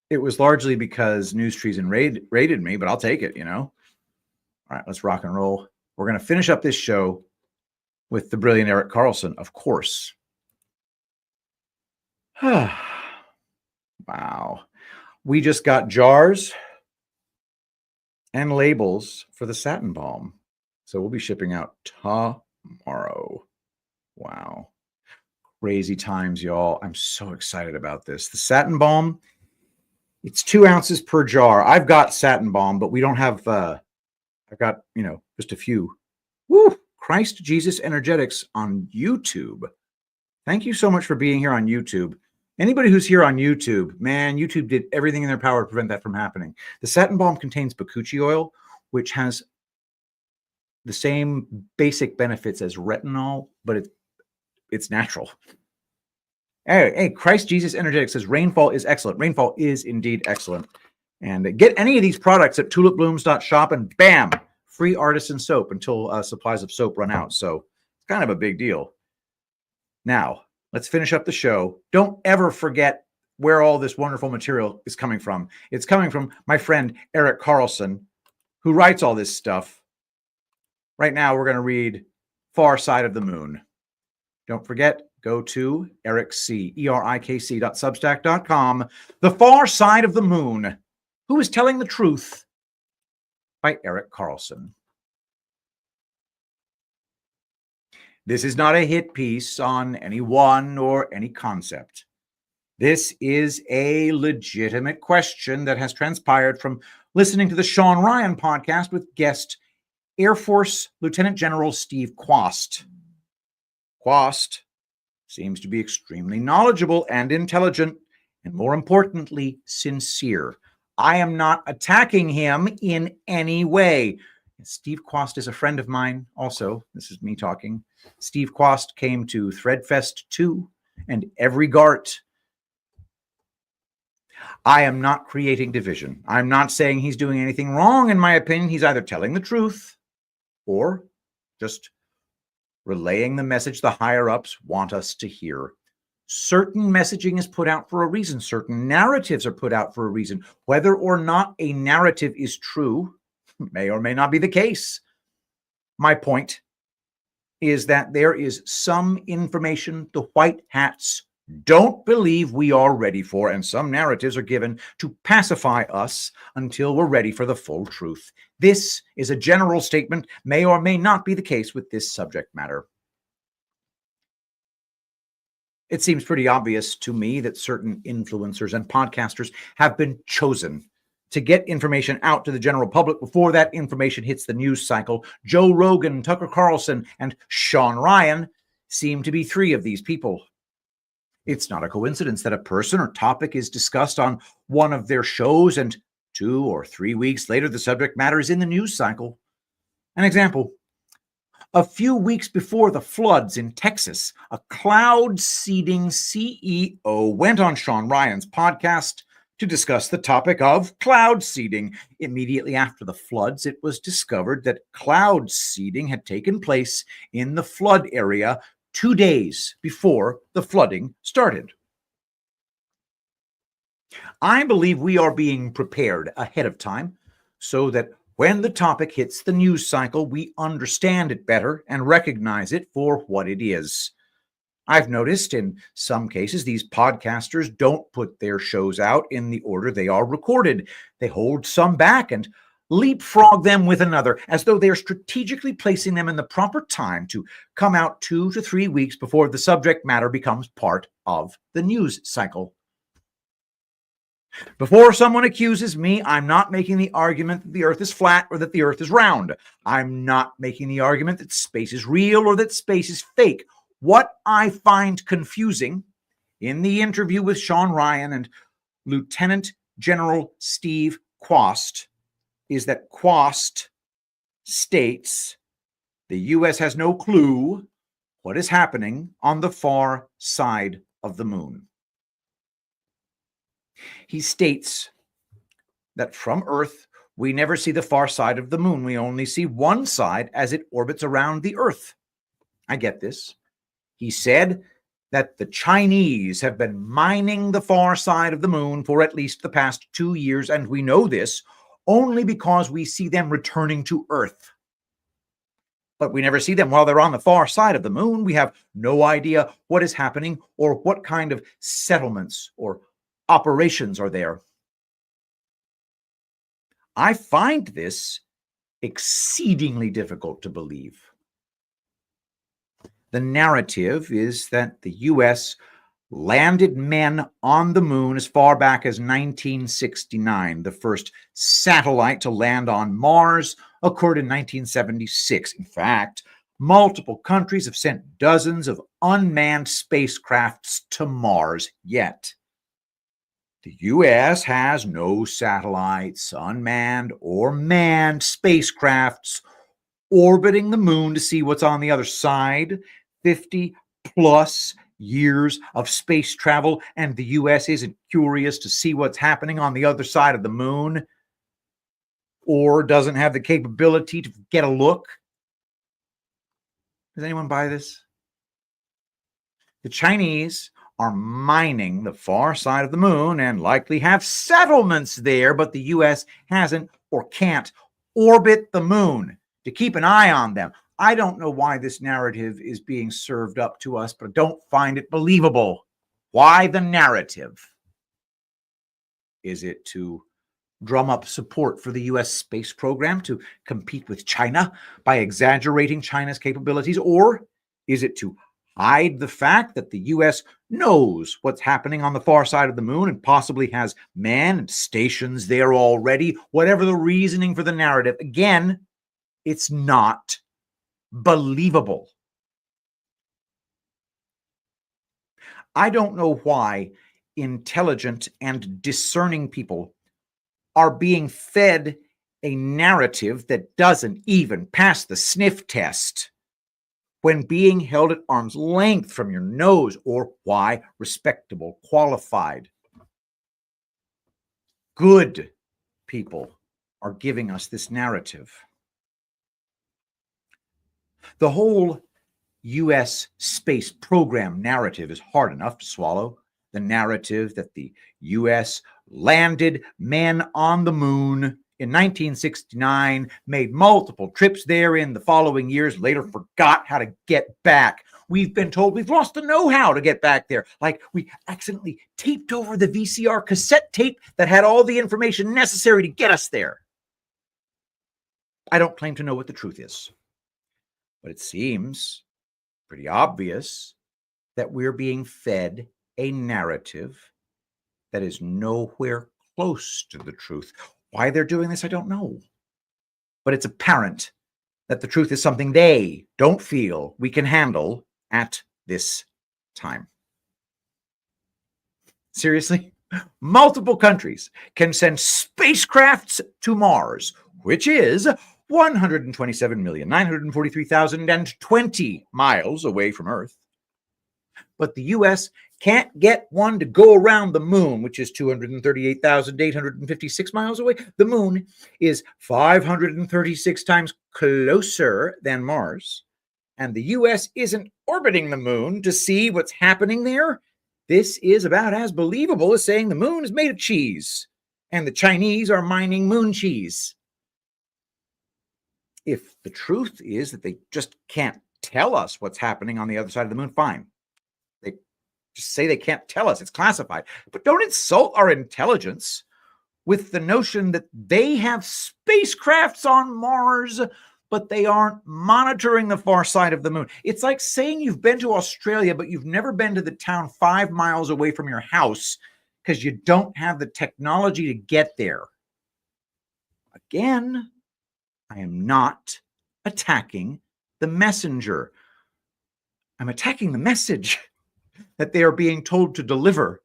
It was largely because News Treason raided me, but I'll take it, you know. All right, let's rock and roll. We're going to finish up this show with the brilliant Erik Carlson, of course. Wow. We just got jars and labels for the satin balm. So we'll be shipping out tomorrow. Wow. Crazy times, y'all. I'm so excited about this. The satin balm, it's 2 ounces per jar. I've got satin balm, but we don't have, I've got, just a few. Woo! Christ Jesus Energetics on YouTube. Thank you so much for being here on YouTube. Anybody who's here on YouTube, man, YouTube did everything in their power to prevent that from happening. The satin balm contains bakuchi oil, which has the same basic benefits as retinol, but it's natural. Hey, Christ Jesus Energetics says rainfall is excellent. Rainfall is indeed excellent. And get any of these products at tulipblooms.shop and bam, free artisan soap until supplies of soap run out. So it's kind of a big deal. Now, let's finish up the show. Don't ever forget where all this wonderful material is coming from. It's coming from my friend Erik Carlson, who writes all this stuff. Right now, we're going to read Far Side of the Moon. Don't forget, go to ERIKC.substack.com. The Far Side of the Moon. Who is Telling the Truth? By Erik Carlson. This is not a hit piece on anyone or any concept. This is a legitimate question that has transpired from listening to the Sean Ryan podcast with guest Air Force Lieutenant General Steve Quast. Quast seems to be extremely knowledgeable and intelligent, and more importantly, sincere. I am not attacking him in any way. Steve Quast is a friend of mine also. This is me talking. Steve Quast came to Threadfest 2 and every GART. I am not creating division. I'm not saying he's doing anything wrong. In my opinion, he's either telling the truth or just relaying the message the higher-ups want us to hear. Certain messaging is put out for a reason. Certain narratives are put out for a reason. Whether or not a narrative is true may or may not be the case. My point is that there is some information the white hats don't believe we are ready for, and some narratives are given to pacify us until we're ready for the full truth. This is a general statement, may or may not be the case with this subject matter. It seems pretty obvious to me that certain influencers and podcasters have been chosen to get information out to the general public before that information hits the news cycle. Joe Rogan, Tucker Carlson, and Sean Ryan seem to be three of these people. It's not a coincidence that a person or topic is discussed on one of their shows and 2 or 3 weeks later the subject matter is in the news cycle. An example. A few weeks before the floods in Texas, a cloud seeding CEO went on Sean Ryan's podcast to discuss the topic of cloud seeding. Immediately after the floods, it was discovered that cloud seeding had taken place in the flood area 2 days before the flooding started. I believe we are being prepared ahead of time so that when the topic hits the news cycle, we understand it better and recognize it for what it is. I've noticed in some cases these podcasters don't put their shows out in the order they are recorded. They hold some back and leapfrog them with another, as though they're strategically placing them in the proper time to come out 2 to 3 weeks before the subject matter becomes part of the news cycle. Before someone accuses me, I'm not making the argument that the earth is flat or that the earth is round. I'm not making the argument that space is real or that space is fake. What I find confusing in the interview with Sean Ryan and Lieutenant General Steve Quast is that Quast states the U.S. has no clue what is happening on the far side of the moon. He states that from Earth, we never see the far side of the moon. We only see one side as it orbits around the Earth. I get this. He said that the Chinese have been mining the far side of the moon for at least the past 2 years, and we know this only because we see them returning to Earth. But we never see them while they're on the far side of the moon. We have no idea what is happening or what kind of settlements or operations are there. I find this exceedingly difficult to believe. The narrative is that the U.S. landed men on the moon as far back as 1969. The first satellite to land on Mars occurred in 1976. In fact, multiple countries have sent dozens of unmanned spacecrafts to Mars yet. The U.S. has no satellites, unmanned or manned spacecrafts orbiting the moon to see what's on the other side. 50 plus years of space travel, and the U.S. isn't curious to see what's happening on the other side of the moon, or doesn't have the capability to get a look. Does anyone buy this? The Chinese are mining the far side of the moon and likely have settlements there, but the U.S. hasn't or can't orbit the moon to keep an eye on them. I don't know why this narrative is being served up to us, but I don't find it believable. Why the narrative? Is it to drum up support for the U.S. space program to compete with China by exaggerating China's capabilities? Or is it to hide the fact that the U.S. knows what's happening on the far side of the moon and possibly has men and stations there already? Whatever the reasoning for the narrative, again, it's not believable. I don't know why intelligent and discerning people are being fed a narrative that doesn't even pass the sniff test when being held at arm's length from your nose, or why respectable, qualified, good people are giving us this narrative. The whole U.S. space program narrative is hard enough to swallow. The narrative that the U.S. landed men on the moon in 1969, made multiple trips there in the following years, later forgot how to get back. We've been told we've lost the know-how to get back there, like we accidentally taped over the VCR cassette tape that had all the information necessary to get us there. I don't claim to know what the truth is, but it seems pretty obvious that we're being fed a narrative that is nowhere close to the truth. Why they're doing this, I don't know. But it's apparent that the truth is something they don't feel we can handle at this time. Seriously? Multiple countries can send spacecrafts to Mars, which is 127,943,020 miles away from Earth. But the U.S. can't get one to go around the moon, which is 238,856 miles away. The moon is 536 times closer than Mars, and the U.S. isn't orbiting the moon to see what's happening there. This is about as believable as saying the moon is made of cheese, and the Chinese are mining moon cheese. If the truth is that they just can't tell us what's happening on the other side of the moon, fine. They just say they can't tell us. It's classified. But don't insult our intelligence with the notion that they have spacecrafts on Mars, but they aren't monitoring the far side of the moon. It's like saying you've been to Australia, but you've never been to the town 5 miles away from your house because you don't have the technology to get there. Again, I am not attacking the messenger. I'm attacking the message that they are being told to deliver.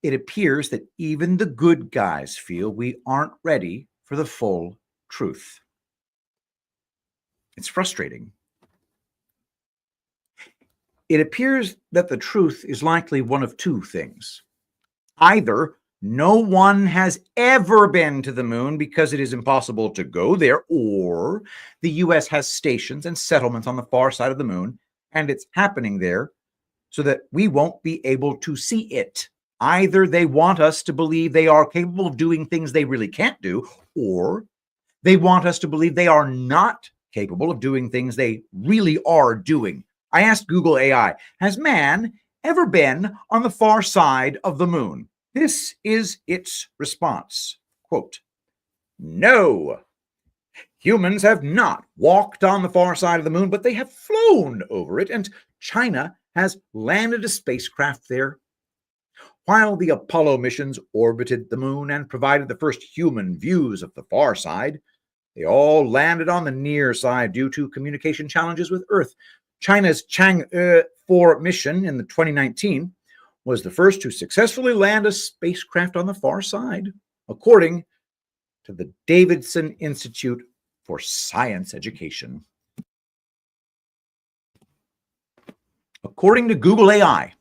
It appears that even the good guys feel we aren't ready for the full truth. It's frustrating. It appears that the truth is likely one of two things. Either no one has ever been to the moon because it is impossible to go there, or the U.S. has stations and settlements on the far side of the moon, and it's happening there so that we won't be able to see it. Either they want us to believe they are capable of doing things they really can't do, or they want us to believe they are not capable of doing things they really are doing. I asked Google AI, has man ever been on the far side of the moon? This is its response. Quote, no, humans have not walked on the far side of the moon, but they have flown over it, and China has landed a spacecraft there. While the Apollo missions orbited the moon and provided the first human views of the far side, they all landed on the near side due to communication challenges with Earth. China's Chang'e 4 mission in 2019 was the first to successfully land a spacecraft on the far side, according to the Davidson Institute for Science Education. According to Google AI,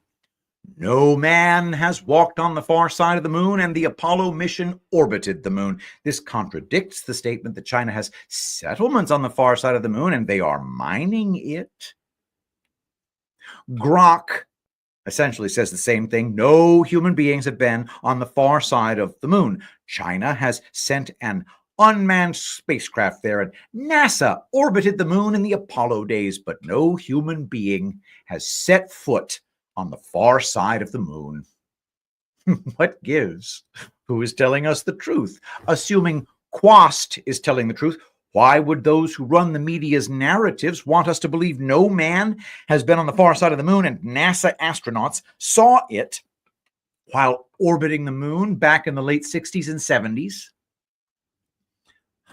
no man has walked on the far side of the moon, and the Apollo mission orbited the moon. This contradicts the statement that China has settlements on the far side of the moon and they are mining it. Grok essentially says the same thing. No human beings have been on the far side of the moon. China has sent an unmanned spacecraft there, and NASA orbited the moon in the Apollo days, but no human being has set foot on the far side of the moon. What gives? Who is telling us the truth? Assuming Quast is telling the truth, why would those who run the media's narratives want us to believe no man has been on the far side of the moon and NASA astronauts saw it while orbiting the moon back in the late 60s and 70s?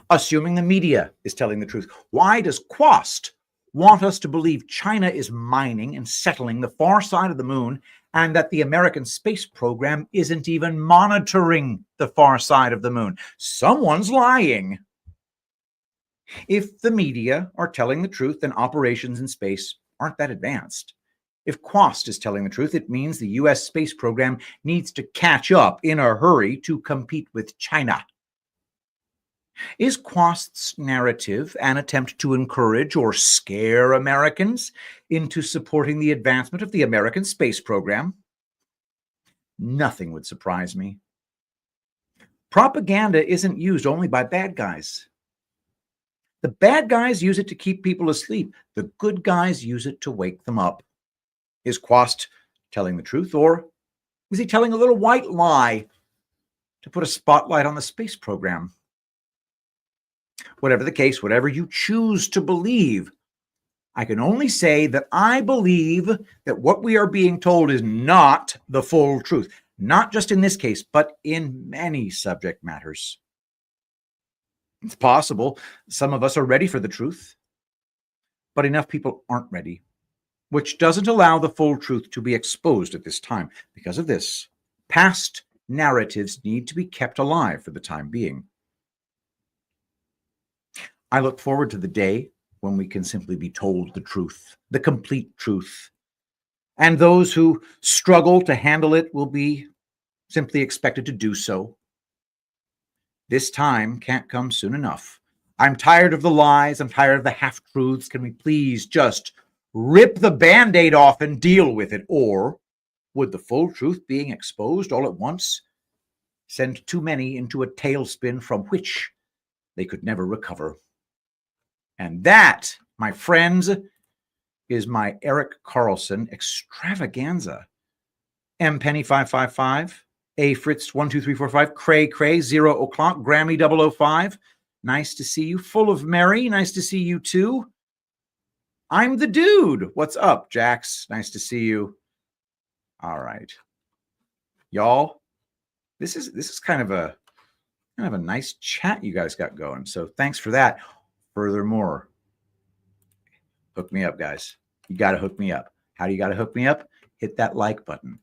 Assuming the media is telling the truth, why does Quast want us to believe China is mining and settling the far side of the moon and that the American space program isn't even monitoring the far side of the moon? Someone's lying. If the media are telling the truth, then operations in space aren't that advanced. If Quast is telling the truth, it means the U.S. space program needs to catch up in a hurry to compete with China. Is Quast's narrative an attempt to encourage or scare Americans into supporting the advancement of the American space program? Nothing would surprise me. Propaganda isn't used only by bad guys. The bad guys use it to keep people asleep. The good guys use it to wake them up. Is Quast telling the truth, or is he telling a little white lie to put a spotlight on the space program? Whatever the case, whatever you choose to believe, I can only say that I believe that what we are being told is not the full truth, not just in this case, but in many subject matters. It's possible some of us are ready for the truth, but enough people aren't ready, which doesn't allow the full truth to be exposed at this time. Because of this, past narratives need to be kept alive for the time being. I look forward to the day when we can simply be told the truth, the complete truth. And those who struggle to handle it will be simply expected to do so. This time can't come soon enough. I'm tired of the lies. I'm tired of the half-truths. Can we please just rip the Band-Aid off and deal with it? Or would the full truth being exposed all at once send too many into a tailspin from which they could never recover? And that, my friends, is my Erik Carlson extravaganza. M Penny 555, A Fritz 12345, Cray Cray 0 o'clock, Grammy 005. Nice to see you. Full of Mary. Nice to see you too. I'm the dude. What's up, Jax? Nice to see you. All right, y'all. This is kind of a nice chat you guys got going. So thanks for that. Furthermore, hook me up, guys. You got to hook me up. How do you got to hook me up? Hit that like button.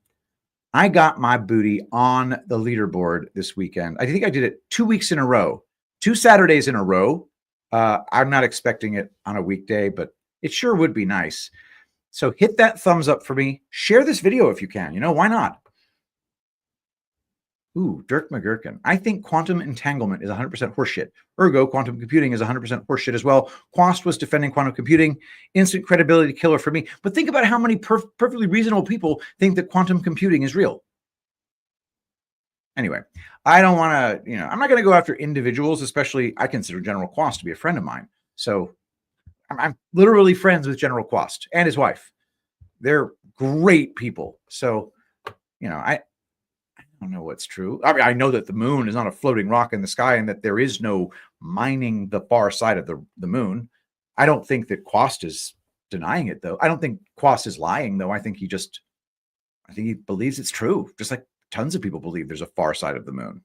I got my booty on the leaderboard this weekend. I think I did it 2 weeks in a row, 2 Saturdays in a row. I'm not expecting it on a weekday, but it sure would be nice. So hit that thumbs up for me. Share this video if you can. You know, why not? Ooh, Dirk McGurkin. I think quantum entanglement is 100% horseshit. Ergo, quantum computing is 100% horseshit as well. Quast was defending quantum computing. Instant credibility killer for me. But think about how many perfectly reasonable people think that quantum computing is real. Anyway, I don't want to, I'm not going to go after individuals, especially I consider General Quast to be a friend of mine. So I'm literally friends with General Quast and his wife. They're great people. So, I don't know what's true. I mean, I know that the moon is not a floating rock in the sky and that there is no mining the far side of the moon. I don't think that Quast is denying it, though. I don't think Quast is lying, though. I think he believes it's true, just like tons of people believe there's a far side of the moon.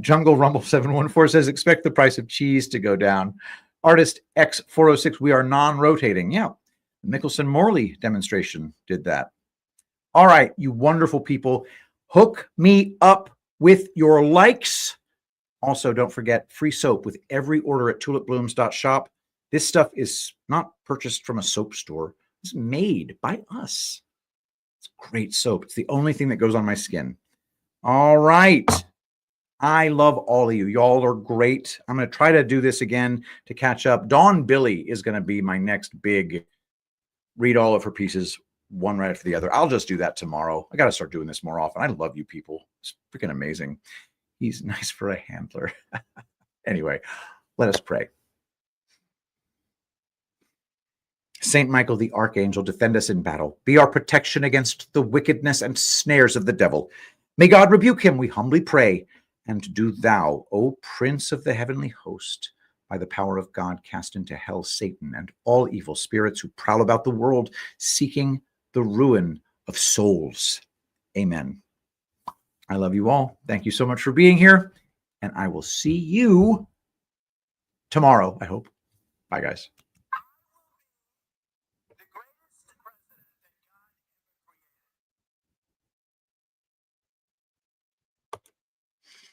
Jungle Rumble 714 says, expect the price of cheese to go down. Artist X406, we are non-rotating. Yeah, the Mickelson-Morley demonstration did that. All right, you wonderful people. Hook me up with your likes. Also, don't forget free soap with every order at tulipblooms.shop. This stuff is not purchased from a soap store. It's made by us. It's great soap. It's the only thing that goes on my skin. All right. I love all of you. Y'all are great. I'm going to try to do this again to catch up. Dawn Billy is going to be my next big read all of her pieces one right after the other. I'll just do that tomorrow. I got to start doing this more often. I love you people. It's freaking amazing. He's nice for a handler. Anyway, let us pray. Saint Michael the Archangel, defend us in battle. Be our protection against the wickedness and snares of the devil. May God rebuke him, we humbly pray. And do thou, O Prince of the heavenly host, by the power of God, cast into hell Satan and all evil spirits who prowl about the world, seeking the ruin of souls. Amen. I love you all. Thank you so much for being here. And I will see you tomorrow, I hope. Bye, guys.